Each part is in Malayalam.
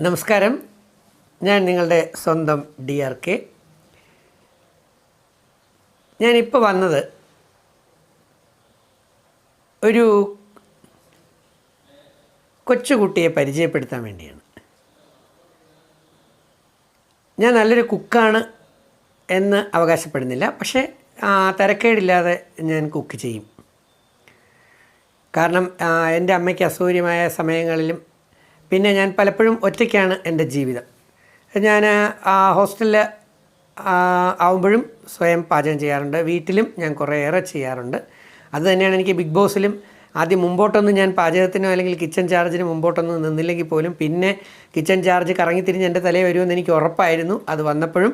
നമസ്കാരം. ഞാൻ നിങ്ങളുടെ സ്വന്തം DRK. ഞാനിപ്പോൾ വന്നത് ഒരു കൊച്ചുകുട്ടിയെ പരിചയപ്പെടുത്താൻ വേണ്ടിയാണ്. ഞാൻ നല്ലൊരു കുക്കാണ് എന്ന് അവകാശപ്പെടുന്നില്ല, പക്ഷേ തരക്കേടില്ലാതെ ഞാൻ കുക്ക് ചെയ്യും. കാരണം എൻ്റെ അമ്മയ്ക്ക് അസൗകര്യമായ സമയങ്ങളിലും പിന്നെ ഞാൻ പലപ്പോഴും ഒറ്റയ്ക്കാണ് എൻ്റെ ജീവിതം. ഞാൻ ഹോസ്റ്റലിൽ ആവുമ്പോഴും സ്വയം പാചകം ചെയ്യാറുണ്ട്, വീട്ടിലും ഞാൻ കുറേയേറെ ചെയ്യാറുണ്ട്. അത് തന്നെയാണ് എനിക്ക് ബിഗ് ബോസിലും ആദ്യം മുമ്പോട്ടൊന്നും ഞാൻ പാചകത്തിനോ അല്ലെങ്കിൽ കിച്ചൺ ചാർജിന് മുമ്പോട്ടൊന്നും നിന്നില്ലെങ്കിൽ പോലും പിന്നെ കിച്ചൺ ചാർജ് കറങ്ങിത്തിരിഞ്ഞ് എൻ്റെ തലയിൽ വരുമെന്ന് എനിക്ക് ഉറപ്പായിരുന്നു. അത് വന്നപ്പോഴും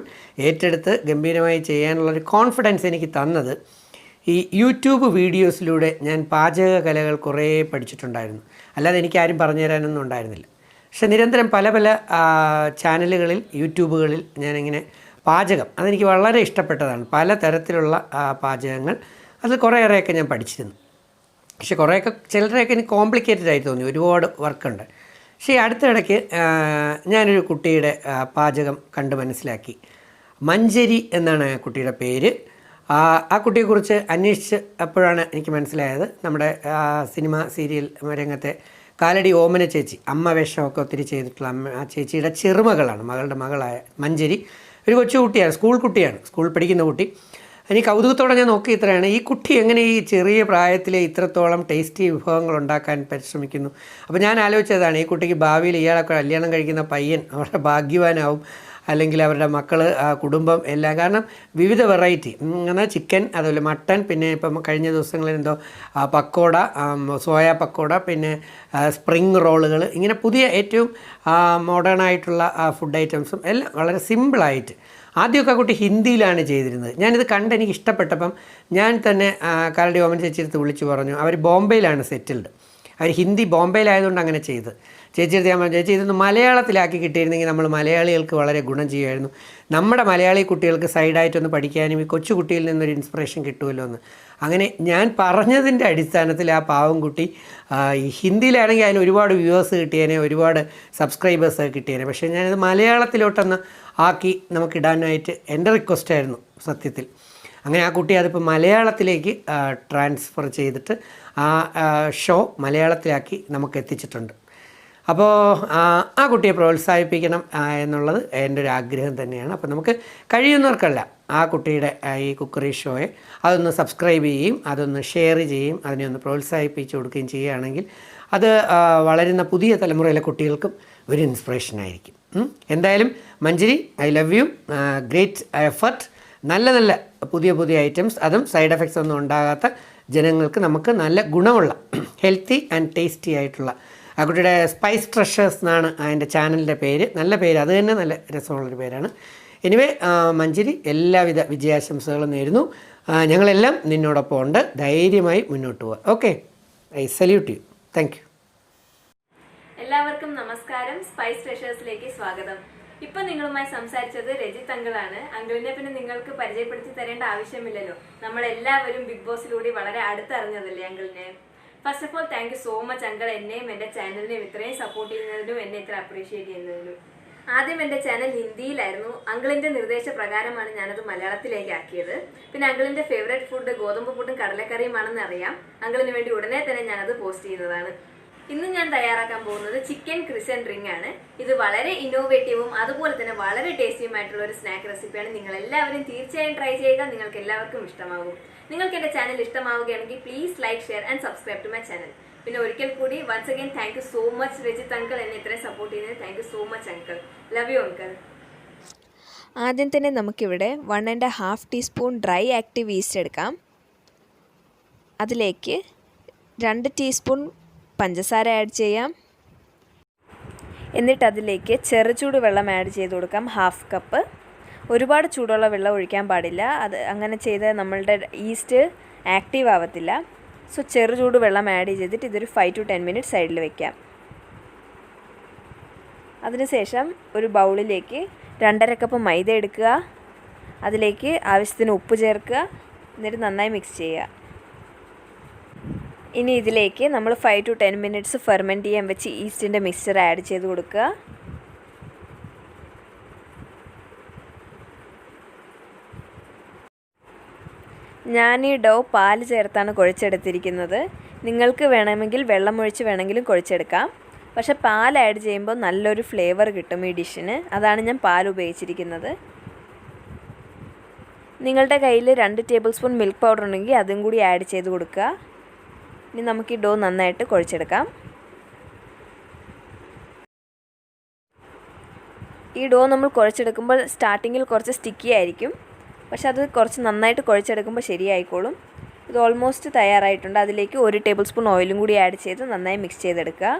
ഏറ്റെടുത്ത് ഗംഭീരമായി ചെയ്യാനുള്ളൊരു കോൺഫിഡൻസ് എനിക്ക് തന്നത് ഈ യൂട്യൂബ് വീഡിയോസിലൂടെ ഞാൻ പാചക കലകൾ കുറേ പഠിച്ചിട്ടുണ്ടായിരുന്നു. അല്ലാതെ എനിക്കാരും പറഞ്ഞു തരാനൊന്നും ഉണ്ടായിരുന്നില്ല. പക്ഷെ നിരന്തരം പല പല ചാനലുകളിൽ യൂട്യൂബുകളിൽ ഞാനിങ്ങനെ പാചകം അതെനിക്ക് വളരെ ഇഷ്ടപ്പെട്ടതാണ്. പല തരത്തിലുള്ള പാചകങ്ങൾ അത് കുറേയേറെയൊക്കെ ഞാൻ പഠിച്ചിരുന്നു. പക്ഷെ കുറേയൊക്കെ ചിലരെയൊക്കെ എനിക്ക് കോംപ്ലിക്കേറ്റഡ് ആയി തോന്നി, ഒരുപാട് വർക്കുണ്ട്. പക്ഷേ അടുത്തിടയ്ക്ക് ഞാനൊരു കുട്ടിയുടെ പാചകം കണ്ട് മനസ്സിലാക്കി. മഞ്ചരി എന്നാണ് ആ കുട്ടിയുടെ പേര്. ആ കുട്ടിയെക്കുറിച്ച് അന്വേഷിച്ച് അപ്പോഴാണ് എനിക്ക് മനസ്സിലായത് നമ്മുടെ സിനിമ സീരിയൽ രംഗത്തെ കാലടി ഓമന ചേച്ചി, അമ്മ വേഷമൊക്കെ ഒത്തിരി ചെയ്തിട്ടുള്ള ആ ചേച്ചിയുടെ ചെറുമകളാണ്, മകളുടെ മകളായ മഞ്ചരി. ഒരു കൊച്ചു കുട്ടിയാണ്, സ്കൂൾ കുട്ടിയാണ്, സ്കൂളിൽ പഠിക്കുന്ന കുട്ടി. എനിക്ക് കൗതുകത്തോടെ ഞാൻ നോക്കി ഇത്രയാണ് ഈ കുട്ടി എങ്ങനെ ഈ ചെറിയ പ്രായത്തിൽ ഇത്രത്തോളം ടേസ്റ്റി വിഭവങ്ങൾ ഉണ്ടാക്കാൻ പരിശ്രമിക്കുന്നു. അപ്പോൾ ഞാൻ ആലോചിച്ചതാണ്, ഈ കുട്ടിക്ക് ഭാവിയിൽ ഇയാളൊക്കെ കല്യാണം കഴിക്കുന്ന പയ്യൻ അവരുടെ ഭാഗ്യവാനാവും, അല്ലെങ്കിൽ അവരുടെ മക്കൾ, കുടുംബം എല്ലാം. കാരണം വിവിധ വെറൈറ്റി എന്നാൽ ചിക്കൻ, അതുപോലെ മട്ടൺ, പിന്നെ ഇപ്പം കഴിഞ്ഞ ദിവസങ്ങളിൽ എന്തോ പക്കോട, സോയ പക്കോട, പിന്നെ സ്പ്രിങ് റോളുകൾ, ഇങ്ങനെ പുതിയ ഏറ്റവും മോഡേൺ ആയിട്ടുള്ള ഫുഡ് ഐറ്റംസും എല്ലാം വളരെ സിമ്പിളായിട്ട്. ആദ്യമൊക്കെ ആ കുട്ടി ഹിന്ദിയിലാണ് ചെയ്തിരുന്നത്. ഞാനിത് കണ്ട് എനിക്ക് ഇഷ്ടപ്പെട്ടപ്പം ഞാൻ തന്നെ കാലടി ഓമന ചേച്ചിയെടുത്ത് വിളിച്ചു പറഞ്ഞു. അവർ ബോംബെയിലാണ് സെറ്റിൽഡ്. അവർ ഹിന്ദി ബോംബെയിലായതുകൊണ്ട് അങ്ങനെ ചെയ്ത്. ചേച്ചിയെടുത്ത് ഞാൻ പറഞ്ഞു, ചേച്ചി ഇതൊന്ന് മലയാളത്തിലാക്കി കിട്ടിയിരുന്നെങ്കിൽ നമ്മൾ മലയാളികൾക്ക് വളരെ ഗുണം ചെയ്യുമായിരുന്നു. നമ്മുടെ മലയാളി കുട്ടികൾക്ക് സൈഡായിട്ടൊന്ന് പഠിക്കാനും ഈ കൊച്ചു കുട്ടിയിൽ നിന്നൊരു ഇൻസ്പിറേഷൻ കിട്ടുമല്ലോ എന്ന്. അങ്ങനെ ഞാൻ പറഞ്ഞതിൻ്റെ അടിസ്ഥാനത്തിൽ ആ പാവം കുട്ടി ഈ ഹിന്ദിയിലാണെങ്കിൽ അതിന് ഒരുപാട് വ്യൂവേഴ്സ് കിട്ടിയേനെ, ഒരുപാട് സബ്സ്ക്രൈബേഴ്സ് കിട്ടിയേനെ. പക്ഷേ ഞാനത് മലയാളത്തിലോട്ടൊന്ന് ആക്കി നമുക്കിടാനായിട്ട് എൻ്റെ റിക്വസ്റ്റായിരുന്നു സത്യത്തിൽ. അങ്ങനെ ആ കുട്ടി അതിപ്പോൾ മലയാളത്തിലേക്ക് ട്രാൻസ്ഫർ ചെയ്തിട്ട് ആ ഷോ മലയാളത്തിലാക്കി നമുക്ക് എത്തിച്ചിട്ടുണ്ട്. അപ്പോൾ ആ കുട്ടിയെ പ്രോത്സാഹിപ്പിക്കണം എന്നുള്ളത് എൻ്റെ ഒരു ആഗ്രഹം തന്നെയാണ്. അപ്പോൾ നമുക്ക് കഴിയുന്നവർക്കല്ല ആ കുട്ടിയുടെ ഈ കുക്കറി ഷോയെ അതൊന്ന് സബ്സ്ക്രൈബ് ചെയ്യുകയും അതൊന്ന് ഷെയർ ചെയ്യുകയും അതിനെ ഒന്ന് പ്രോത്സാഹിപ്പിച്ച് കൊടുക്കുകയും ചെയ്യുകയാണെങ്കിൽ അത് വളരുന്ന പുതിയ തലമുറയിലെ കുട്ടികൾക്കും ഒരു ഇൻസ്പിറേഷനായിരിക്കും. എന്തായാലും Manjari, I love you. Great effort. നല്ല നല്ല പുതിയ പുതിയ ഐറ്റംസ്, അതും സൈഡ് എഫക്ട്സ് ഒന്നും ഉണ്ടാകാത്ത ജനങ്ങൾക്ക് നമുക്ക് നല്ല ഗുണമുള്ള ഹെൽത്തി ആൻഡ് ടേസ്റ്റി ആയിട്ടുള്ള ആ കുട്ടിയുടെ സ്പൈസ് ട്രഷേഴ്സ് എന്നാണ് അതിൻ്റെ ചാനലിൻ്റെ പേര്. നല്ല പേര്, അത് തന്നെ നല്ല രസമുള്ളൊരു പേരാണ്. എനിവേ മഞ്ചരി, എല്ലാവിധ വിജയാശംസകളും നേരുന്നു. ഞങ്ങളെല്ലാം നിന്നോടൊപ്പം ഉണ്ട്. ധൈര്യമായി മുന്നോട്ട് പോവുക. Okay, I salute U. Thank you. എല്ലാവർക്കും നമസ്കാരം. സ്പൈസ് ട്രഷേഴ്സിലേക്ക് സ്വാഗതം. ഇപ്പൊ നിങ്ങളുമായി സംസാരിച്ചത് രജിത് അങ്കിളാണ്. അങ്കിളിനെ പിന്നെ നിങ്ങൾക്ക് പരിചയപ്പെടുത്തി തരേണ്ട ആവശ്യമില്ലല്ലോ, നമ്മളെല്ലാവരും ബിഗ് ബോസിലൂടെ വളരെ അടുത്തറിഞ്ഞതല്ലേ അങ്കിളിനെ. First of all thank you so much uncle, എന്നെയും എന്റെ ചാനലിനെയും ഇത്രയും സപ്പോർട്ട് ചെയ്യുന്നതിനും എന്നെ ഇത്ര അപ്രീഷിയേറ്റ് ചെയ്യുന്നതിനും. ആദ്യം എന്റെ ചാനൽ ഹിന്ദിയിലായിരുന്നു. അങ്കിളിന്റെ നിർദ്ദേശപ്രകാരമാണ് ഞാനത് മലയാളത്തിലേക്ക് ആക്കിയത്. പിന്നെ അങ്കിളിന്റെ ഫേവറേറ്റ് ഫുഡ് ഗോതമ്പ് പുട്ടും കടലക്കറിയുമാണെന്ന് അറിയാം. അങ്കിളിന് വേണ്ടി ഉടനെ തന്നെ ഞാനത് പോസ്റ്റ് ചെയ്യുന്നതാണ്. ഇന്ന് ഞാൻ തയ്യാറാക്കാൻ പോകുന്നത് ചിക്കൻ ക്രിസന്റ് റിംഗ് ആണ്. ഇത് വളരെ ഇന്നോവേറ്റീവും അതുപോലെ തന്നെ വളരെ ടേസ്റ്റിയുമായിട്ടുള്ള ഒരു സ്നാക്ക് റെസിപ്പിയാണ്. നിങ്ങൾ എല്ലാവരും തീർച്ചയായും ട്രൈ ചെയ്യുക, നിങ്ങൾക്ക് എല്ലാവർക്കും ഇഷ്ടമാകും. നിങ്ങൾക്ക് എന്റെ ചാനൽ ഇഷ്ടമാവുകയാണെങ്കിൽ please like, share and subscribe to my channel. പിന്നെ ഒരിക്കൽ കൂടി once again thank you so much Rajith uncle, എന്നെ ഇത്രയും സപ്പോർട്ട് ചെയ്യുന്നത്. Thank you so much uncle. Love you uncle. ആദ്യം തന്നെ നമുക്കിവിടെ 1½ ടീസ്പൂൺ ഡ്രൈ ആക്റ്റീവ് ഈസ്റ്റ് എടുക്കാം. അതിലേക്ക് 2 ടീസ്പൂൺ പഞ്ചസാര ആഡ് ചെയ്യാം. എന്നിട്ട് അതിലേക്ക് ചെറുചൂട് വെള്ളം ആഡ് ചെയ്ത് കൊടുക്കാം, 1/2 കപ്പ്. ഒരുപാട് ചൂടുള്ള വെള്ളം ഒഴിക്കാൻ പാടില്ല, അത് അങ്ങനെ ചെയ്താൽ നമ്മളുടെ ഈസ്റ്റ് ആക്റ്റീവ് ആവത്തില്ല. സോ ചെറുചൂട് വെള്ളം ആഡ് ചെയ്തിട്ട് ഇതൊരു 5 to 10 മിനിറ്റ്സ് സൈഡിൽ വെക്കാം. അതിനുശേഷം ഒരു ബൗളിലേക്ക് 2½ കപ്പ് മൈദ എടുക്കുക, അതിലേക്ക് ആവശ്യത്തിന് ഉപ്പ് ചേർക്കുക, എന്നിട്ട് നന്നായി മിക്സ് ചെയ്യുക. ഇനി ഇതിലേക്ക് നമ്മൾ 5 to 10 മിനിറ്റ്സ് ഫെർമെൻറ്റ് ചെയ്യാൻ വെച്ച് ഈസ്റ്റിൻ്റെ മിക്സ്ചർ ആഡ് ചെയ്ത് കൊടുക്കുക. ഞാൻ ഈ ഡോ പാല് ചേർത്താണ് കുഴച്ചെടുത്തിരിക്കുന്നത്. നിങ്ങൾക്ക് വേണമെങ്കിൽ വെള്ളമൊഴിച്ച് വേണമെങ്കിലും കുഴച്ചെടുക്കാം. പക്ഷേ പാൽ ആഡ് ചെയ്യുമ്പോൾ നല്ലൊരു ഫ്ലേവർ കിട്ടും ഈ ഡിഷിന്. അതാണ് ഞാൻ പാൽ ഉപയോഗിച്ചിരിക്കുന്നത്. നിങ്ങളുടെ കയ്യിൽ 2 ടേബിൾ സ്പൂൺ മിൽക്ക് പൗഡർ ഉണ്ടെങ്കിൽ അതും കൂടി ആഡ് ചെയ്ത് കൊടുക്കുക. ഇനി നമുക്ക് ഈ ഡോ നന്നായിട്ട് കുഴച്ചെടുക്കാം. ഈ ഡോ നമ്മൾ കുഴച്ചെടുക്കുമ്പോൾ സ്റ്റാർട്ടിങ്ങിൽ കുറച്ച് സ്റ്റിക്കി ആയിരിക്കും. പക്ഷെ അത് കുറച്ച് നന്നായിട്ട് കുഴച്ചെടുക്കുമ്പോൾ ശരിയായിക്കോളും. ഇത് ഓൾമോസ്റ്റ് തയ്യാറായിട്ടുണ്ട്. അതിലേക്ക് 1 ടേബിൾ സ്പൂൺ ഓയിലും കൂടി ആഡ് ചെയ്ത് നന്നായി മിക്സ് ചെയ്തെടുക്കുക.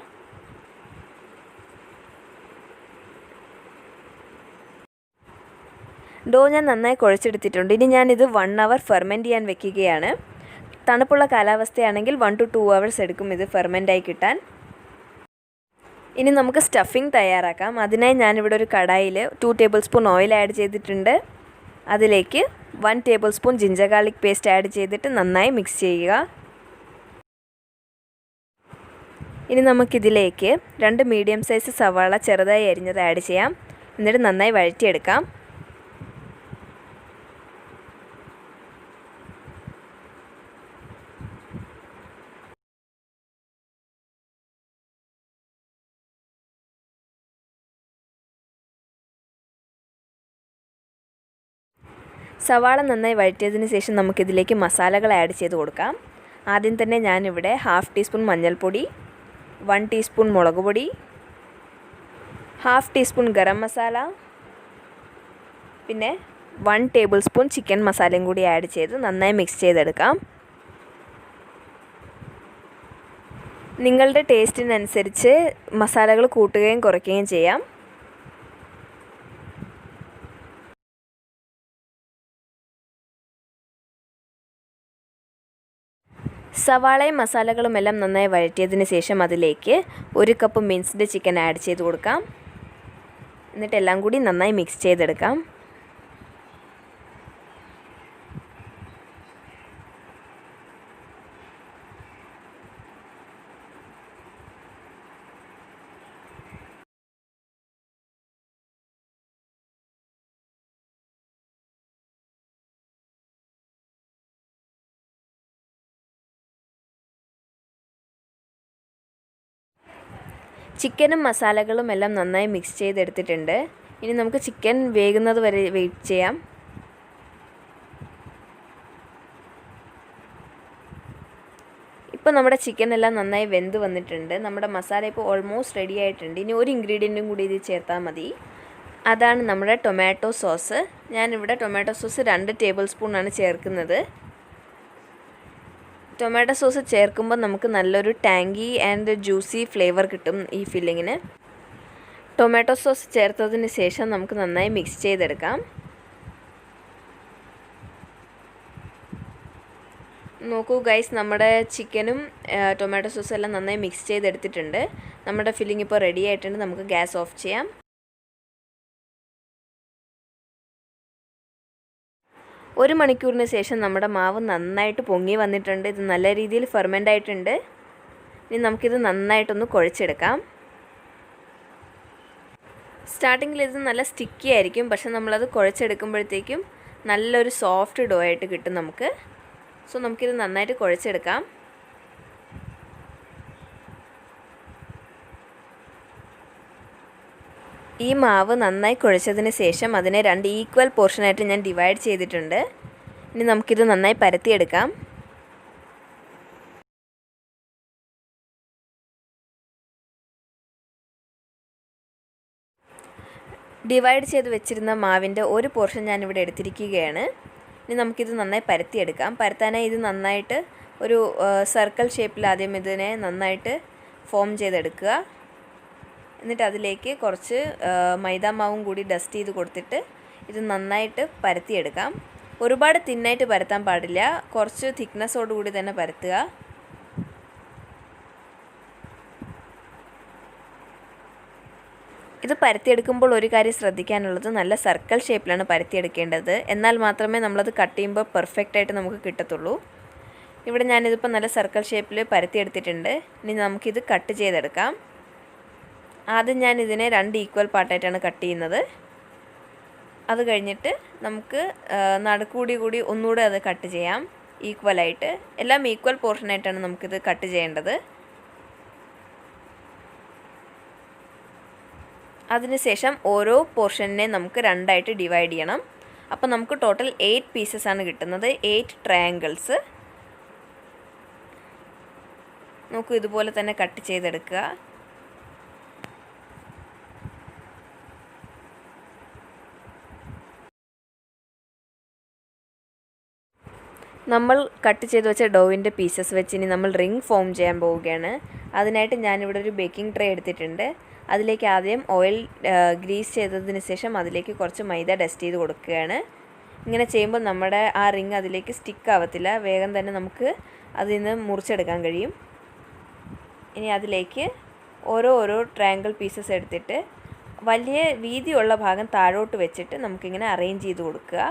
ഡോ ഞാൻ നന്നായി കുഴച്ചെടുത്തിട്ടുണ്ട്. ഇനി ഞാനിത് 1 അവർ ഫെർമെൻറ്റ് ചെയ്യാൻ വെക്കുകയാണ്. തണുപ്പുള്ള കാലാവസ്ഥയാണെങ്കിൽ 1 to 2 hours എടുക്കും ഇത് ഫെർമെൻ്റായി കിട്ടാൻ. ഇനി നമുക്ക് സ്റ്റഫിംഗ് തയ്യാറാക്കാം. അതിനായി ഞാനിവിടെ ഒരു കടായിൽ 2 ടേബിൾ സ്പൂൺ ഓയിൽ ആഡ് ചെയ്തിട്ടുണ്ട്. അതിലേക്ക് 1 table spoon ginger garlic paste add ചെയ്തിട്ട് നന്നായി മിക്സ് ചെയ്യുക. ഇനി നമുക്കിതിലേക്ക് 2 മീഡിയം സൈസ് സവാള ചെറുതായി അരിഞ്ഞത് ആഡ് ചെയ്യാം. എന്നിട്ട് നന്നായി വഴറ്റിയെടുക്കാം. സവാള നന്നായി വഴറ്റിയതിന് ശേഷം നമുക്കിതിലേക്ക് മസാലകൾ ആഡ് ചെയ്ത് കൊടുക്കാം. ആദ്യം തന്നെ ഞാനിവിടെ 1/2 ടീസ്പൂൺ മഞ്ഞൾപ്പൊടി, 1 ടീസ്പൂൺ മുളക് പൊടി, 1/2 ടീസ്പൂൺ ഗരം മസാല, പിന്നെ 1 ടേബിൾ സ്പൂൺ ചിക്കൻ മസാലയും കൂടി ആഡ് ചെയ്ത് നന്നായി മിക്സ് ചെയ്തെടുക്കാം. നിങ്ങളുടെ ടേസ്റ്റിനനുസരിച്ച് മസാലകൾ കൂട്ടുകയും കുറയ്ക്കുകയും ചെയ്യാം. സവാളയും മസാലകളും എല്ലാം നന്നായി വഴറ്റിയതിന് ശേഷം അതിലേക്ക് 1 കപ്പ് മിൻസ്ഡ് ചിക്കൻ ആഡ് ചെയ്ത് കൊടുക്കാം. എന്നിട്ട് എല്ലാം കൂടി നന്നായി മിക്സ് ചെയ്തെടുക്കാം. ചിക്കനും മസാലകളും എല്ലാം നന്നായി മിക്സ് ചെയ്തെടുത്തിട്ടുണ്ട്. ഇനി നമുക്ക് ചിക്കൻ വേകുന്നത് വരെ വെയിറ്റ് ചെയ്യാം. ഇപ്പോൾ നമ്മുടെ ചിക്കൻ എല്ലാം നന്നായി വെന്ത് വന്നിട്ടുണ്ട്. നമ്മുടെ മസാല ഇപ്പോൾ ഓൾമോസ്റ്റ് റെഡി ആയിട്ടുണ്ട്. ഇനി ഒരു ഇൻഗ്രീഡിയൻറ്റും കൂടി ഇത് ചേർത്താൽ മതി. അതാണ് നമ്മുടെ ടൊമാറ്റോ സോസ്. ഞാനിവിടെ ടൊമാറ്റോ സോസ് 2 ടേബിൾ സ്പൂണാണ് ചേർക്കുന്നത്. ടൊമാറ്റോ സോസ് ചേർക്കുമ്പോൾ നമുക്ക് നല്ലൊരു ടാങ്കി ആൻഡ് ജ്യൂസി ഫ്ലേവർ കിട്ടും ഈ ഫില്ലിങ്ങിന്. ടൊമാറ്റോ സോസ് ചേർത്തതിന് ശേഷം നമുക്ക് നന്നായി മിക്സ് ചെയ്തെടുക്കാം. നോക്കൂ ഗൈസ്, നമ്മുടെ ചിക്കനും ടൊമാറ്റോ സോസും എല്ലാം നന്നായി മിക്സ് ചെയ്തെടുത്തിട്ടുണ്ട്. നമ്മുടെ ഫില്ലിംഗ് ഇപ്പോൾ റെഡി ആയിട്ടുണ്ട്. നമുക്ക് ഗ്യാസ് ഓഫ് ചെയ്യാം. ഒരു മണിക്കൂറിന് ശേഷം നമ്മുടെ മാവ് നന്നായിട്ട് പൊങ്ങി വന്നിട്ടുണ്ട്. ഇത് നല്ല രീതിയിൽ ഫെർമെൻ്റ് ആയിട്ടുണ്ട്. ഇനി നമുക്കിത് നന്നായിട്ടൊന്ന് കുഴച്ചെടുക്കാം. സ്റ്റാർട്ടിങ്ങിൽ ഇത് നല്ല സ്റ്റിക്കി ആയിരിക്കും. പക്ഷെ നമ്മളത് കുഴച്ചെടുക്കുമ്പോഴത്തേക്കും നല്ലൊരു സോഫ്റ്റ് ഡോ ആയിട്ട് കിട്ടും നമുക്ക്. സോ നമുക്കിത് നന്നായിട്ട് കുഴച്ചെടുക്കാം. ഈ മാവ് നന്നായി കുഴച്ചതിന് ശേഷം അതിനെ 2 ഈക്വൽ പോർഷനായിട്ട് ഞാൻ ഡിവൈഡ് ചെയ്തിട്ടുണ്ട്. ഇനി നമുക്കിത് നന്നായി പരത്തിയെടുക്കാം. ഡിവൈഡ് ചെയ്ത് വെച്ചിരുന്ന മാവിൻ്റെ ഒരു പോർഷൻ ഞാനിവിടെ എടുത്തിരിക്കുകയാണ്. ഇനി നമുക്കിത് നന്നായി പരത്തിയെടുക്കാം. പരത്താനായി ഇത് നന്നായിട്ട് ഒരു സർക്കിൾ ഷേപ്പിൽ ആദ്യം ഇതിനെ നന്നായിട്ട് ഫോം ചെയ്തെടുക്കുക. എന്നിട്ട് അതിലേക്ക് കുറച്ച് മൈദാമാവും കൂടി ഡസ്റ്റ് ചെയ്ത് കൊടുത്തിട്ട് ഇത് നന്നായിട്ട് പരത്തിയെടുക്കാം. ഒരുപാട് തിന്നായിട്ട് പരത്താൻ പാടില്ല. കുറച്ച് തിക്നെസ്സോടുകൂടി തന്നെ പരത്തുക. ഇത് പരത്തിയെടുക്കുമ്പോൾ ഒരു കാര്യം ശ്രദ്ധിക്കാനുള്ളത്, നല്ല സർക്കിൾ ഷേപ്പിലാണ് പരത്തിയെടുക്കേണ്ടത്. എന്നാൽ മാത്രമേ നമ്മളത് കട്ട് ചെയ്യുമ്പോൾ പെർഫെക്റ്റായിട്ട് നമുക്ക് കിട്ടത്തുള്ളൂ. ഇവിടെ ഞാനിതിപ്പോൾ നല്ല സർക്കിൾ ഷേപ്പിൽ പരത്തിയെടുത്തിട്ടുണ്ട്. ഇനി നമുക്കിത് കട്ട് ചെയ്തെടുക്കാം. ആദ്യം ഞാൻ ഇതിനെ 2 ഈക്വൽ പാർട്ടായിട്ടാണ് കട്ട് ചെയ്യുന്നത്. അത് കഴിഞ്ഞിട്ട് നമുക്ക് നടുക്കൂടി ഒന്നുകൂടെ അത് കട്ട് ചെയ്യാം ഈക്വലായിട്ട്. എല്ലാം ഈക്വൽ പോർഷനായിട്ടാണ് നമുക്കിത് കട്ട് ചെയ്യേണ്ടത്. അതിനുശേഷം ഓരോ പോർഷനെ നമുക്ക് 2ആയിട്ട് ഡിവൈഡ് ചെയ്യണം. അപ്പോൾ നമുക്ക് ടോട്ടൽ 8 പീസസ് ആണ് കിട്ടുന്നത്, 8 ട്രയാങ്കിൾസ്. നോക്കൂ, ഇതുപോലെ തന്നെ കട്ട് ചെയ്തെടുക്കുക. നമ്മൾ കട്ട് ചെയ്ത് വെച്ച ഡോവിൻ്റെ പീസസ് വെച്ച് ഇനി നമ്മൾ റിംഗ് ഫോം ചെയ്യാൻ പോവുകയാണ്. അതിനായിട്ട് ഞാനിവിടെ ഒരു ബേക്കിംഗ് ട്രേ എടുത്തിട്ടുണ്ട്. അതിലേക്ക് ആദ്യം ഓയിൽ ഗ്രീസ് ചെയ്തതിന് ശേഷം അതിലേക്ക് കുറച്ച് മൈദ ഡസ്റ്റ് ചെയ്ത് കൊടുക്കുകയാണ്. ഇങ്ങനെ ചെയ്യുമ്പോൾ നമ്മുടെ ആ റിംഗ് അതിലേക്ക് സ്റ്റിക്ക് ആവത്തില്ല, വേഗം തന്നെ നമുക്ക് അതിൽ നിന്ന് മുറിച്ചെടുക്കാൻ കഴിയും. ഇനി അതിലേക്ക് ഓരോ ട്രയാങ്കിൾ പീസസ് എടുത്തിട്ട് വലിയ വീതിയുള്ള ഭാഗം താഴോട്ട് വെച്ചിട്ട് നമുക്കിങ്ങനെ അറേഞ്ച് ചെയ്ത് കൊടുക്കുക.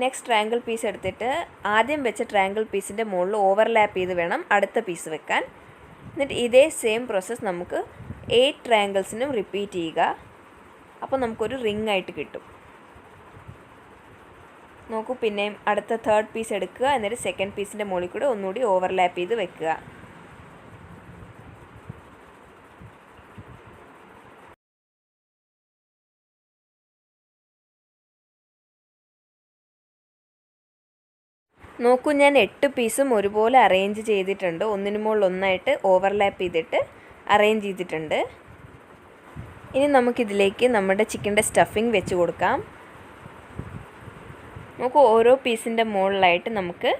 നെക്സ്റ്റ് ട്രയാങ്കിൾ പീസ് എടുത്തിട്ട് ആദ്യം വെച്ച ട്രയാങ്കിൾ പീസിൻ്റെ മുകളിൽ ഓവർലാപ്പ് ചെയ്ത് വേണം അടുത്ത പീസ് വെക്കാൻ. എന്നിട്ട് ഇതേ സെയിം പ്രോസസ്സ് നമുക്ക് 8 ട്രയാങ്കിൾസിനും റിപ്പീറ്റ് ചെയ്യുക. അപ്പോൾ നമുക്കൊരു റിംഗ് ആയിട്ട് കിട്ടും. നോക്കൂ, പിന്നെയും അടുത്ത 3rd പീസ് എടുക്കുക. എന്നിട്ട് 2nd പീസിൻ്റെ മുകളിൽ കൂടെ ഒന്നുകൂടി ഓവർലാപ്പ് ചെയ്ത് വെക്കുക. നോക്കൂ, ഞാൻ 8 പീസും ഒരുപോലെ അറേഞ്ച് ചെയ്തിട്ടുണ്ട്. ഒന്നിനു മുകളിൽ ഒന്നായിട്ട് ഓവർലാപ്പ് ചെയ്തിട്ട് അറേഞ്ച് ചെയ്തിട്ടുണ്ട്. ഇനി നമുക്കിതിലേക്ക് നമ്മുടെ ചിക്കൻ്റെ സ്റ്റഫിങ് വെച്ച് കൊടുക്കാം. നോക്കൂ, ഓരോ പീസിൻ്റെ മുകളിലായിട്ട് നമുക്ക്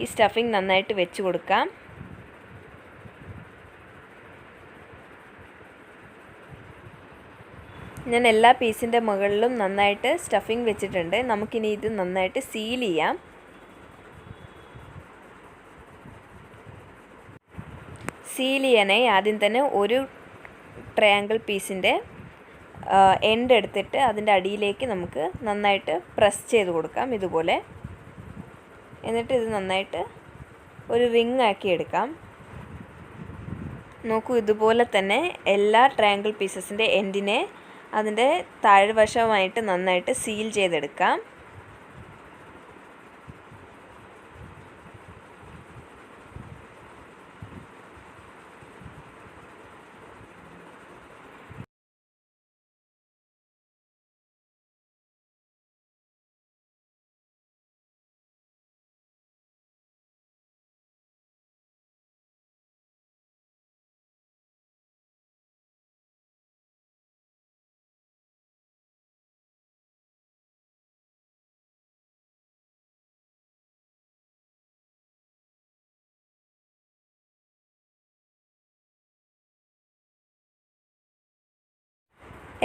ഈ സ്റ്റഫിങ് നന്നായിട്ട് വെച്ച് കൊടുക്കാം. ഞാൻ എല്ലാ പീസിൻ്റെ മുകളിലും നന്നായിട്ട് സ്റ്റഫിങ് വെച്ചിട്ടുണ്ട്. നമുക്കിനി ഇത് നന്നായിട്ട് സീൽ ചെയ്യാം. സീൽ ചെയ്യാനായി ആദ്യം തന്നെ ഒരു ട്രയാങ്കിൾ പീസിൻ്റെ എൻഡ് എടുത്തിട്ട് അതിൻ്റെ അടിയിലേക്ക് നമുക്ക് നന്നായിട്ട് പ്രസ് ചെയ്ത് കൊടുക്കാം ഇതുപോലെ. എന്നിട്ട് ഇത് നന്നായിട്ട് ഒരു റിംഗ് ആക്കി എടുക്കാം. നോക്കൂ, ഇതുപോലെ തന്നെ എല്ലാ ട്രയാങ്കിൾ പീസസിൻ്റെ എൻഡിനെ അതിൻ്റെ താഴ്വശമായിട്ട് നന്നായിട്ട് സീൽ ചെയ്തെടുക്കാം.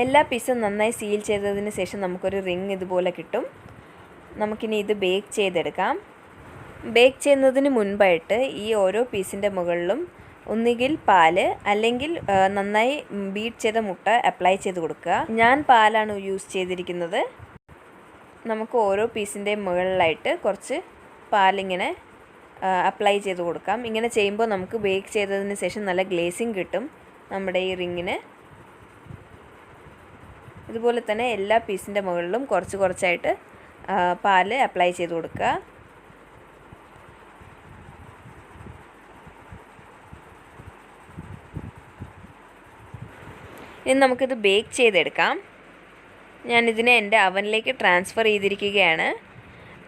എല്ലാ പീസും നന്നായി സീൽ ചെയ്തതിന് ശേഷം നമുക്കൊരു റിംഗ് ഇതുപോലെ കിട്ടും. നമുക്കിനി ഇത് ബേക്ക് ചെയ്തെടുക്കാം. ബേക്ക് ചെയ്യുന്നതിന് മുൻപായിട്ട് ഈ ഓരോ പീസിൻ്റെ മുകളിലും ഒന്നുകിൽ പാല് അല്ലെങ്കിൽ നന്നായി ബീറ്റ് ചെയ്ത മുട്ട അപ്ലൈ ചെയ്ത് കൊടുക്കുക. ഞാൻ പാലാണ് യൂസ് ചെയ്തിരിക്കുന്നത്. നമുക്ക് ഓരോ പീസിൻ്റെ മുകളിലായിട്ട് കുറച്ച് പാലിങ്ങനെ അപ്ലൈ ചെയ്ത് കൊടുക്കാം. ഇങ്ങനെ ചെയ്യുമ്പോൾ നമുക്ക് ബേക്ക് ചെയ്തതിന് ശേഷം നല്ല ഗ്ലേസിങ് കിട്ടും നമ്മുടെ ഈ റിങ്ങിന്. ഇതുപോലെ തന്നെ എല്ലാ പീസിൻ്റെ മുകളിലും കുറച്ചായിട്ട് പാല് അപ്ലൈ ചെയ്ത് കൊടുക്കുക. ഇനി നമുക്കിത് ബേക്ക് ചെയ്തെടുക്കാം. ഞാനിതിനെ എൻ്റെ അവനിലേക്ക് ട്രാൻസ്ഫർ ചെയ്തിരിക്കുകയാണ്.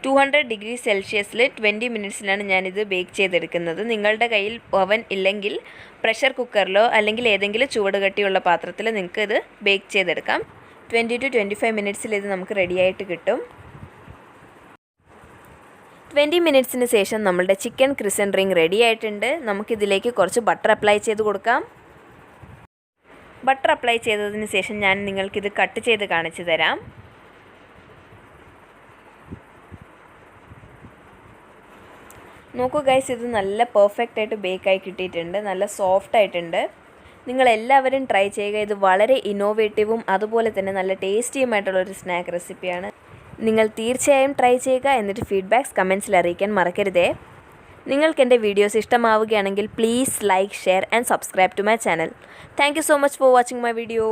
200 ഡിഗ്രി സെൽഷ്യസിൽ 20 മിനിറ്റ്സിലാണ് ഞാനിത് ബേക്ക് ചെയ്തെടുക്കുന്നത്. നിങ്ങളുടെ കയ്യിൽ ഓവൻ ഇല്ലെങ്കിൽ പ്രഷർ കുക്കറിലോ അല്ലെങ്കിൽ ഏതെങ്കിലും ചുവട് കട്ടിയുള്ള പാത്രത്തിൽ നിങ്ങൾക്ക് ഇത് ബേക്ക് ചെയ്തെടുക്കാം. 20 to 25 മിനിറ്റ്സിൽ ഇത് നമുക്ക് റെഡിയായിട്ട് കിട്ടും. 20 മിനിറ്റ്സിന് ശേഷം നമ്മളുടെ ചിക്കൻ ക്രിസൻറ്റ് റിംഗ് റെഡി ആയിട്ടുണ്ട്. നമുക്കിതിലേക്ക് കുറച്ച് ബട്ടർ അപ്ലൈ ചെയ്ത് കൊടുക്കാം. ബട്ടർ അപ്ലൈ ചെയ്തതിന് ശേഷം ഞാൻ നിങ്ങൾക്കിത് കട്ട് ചെയ്ത് കാണിച്ചു തരാം. നോക്കൂ ഗൈസ്, ഇത് നല്ല പെർഫെക്റ്റ് ആയിട്ട് ബേക്കായി കിട്ടിയിട്ടുണ്ട്. നല്ല സോഫ്റ്റ് ആയിട്ടുണ്ട്. നിങ്ങളെല്ലാവരും ട്രൈ ചെയ്യുക. ഇത് വളരെ ഇന്നോവേറ്റീവും അതുപോലെ തന്നെ നല്ല ടേസ്റ്റിയുമായിട്ടുള്ളൊരു സ്നാക്ക് റെസിപ്പിയാണ്. നിങ്ങൾ തീർച്ചയായും ട്രൈ ചെയ്യുക. എന്നിട്ട് ഫീഡ്ബാക്ക്സ് കമൻസിൽ അറിയിക്കാൻ മറക്കരുതേ. നിങ്ങൾക്ക് എൻ്റെ വീഡിയോസ് ഇഷ്ടമാവുകയാണെങ്കിൽ please like share and subscribe to my channel. Thank you so much for watching my video.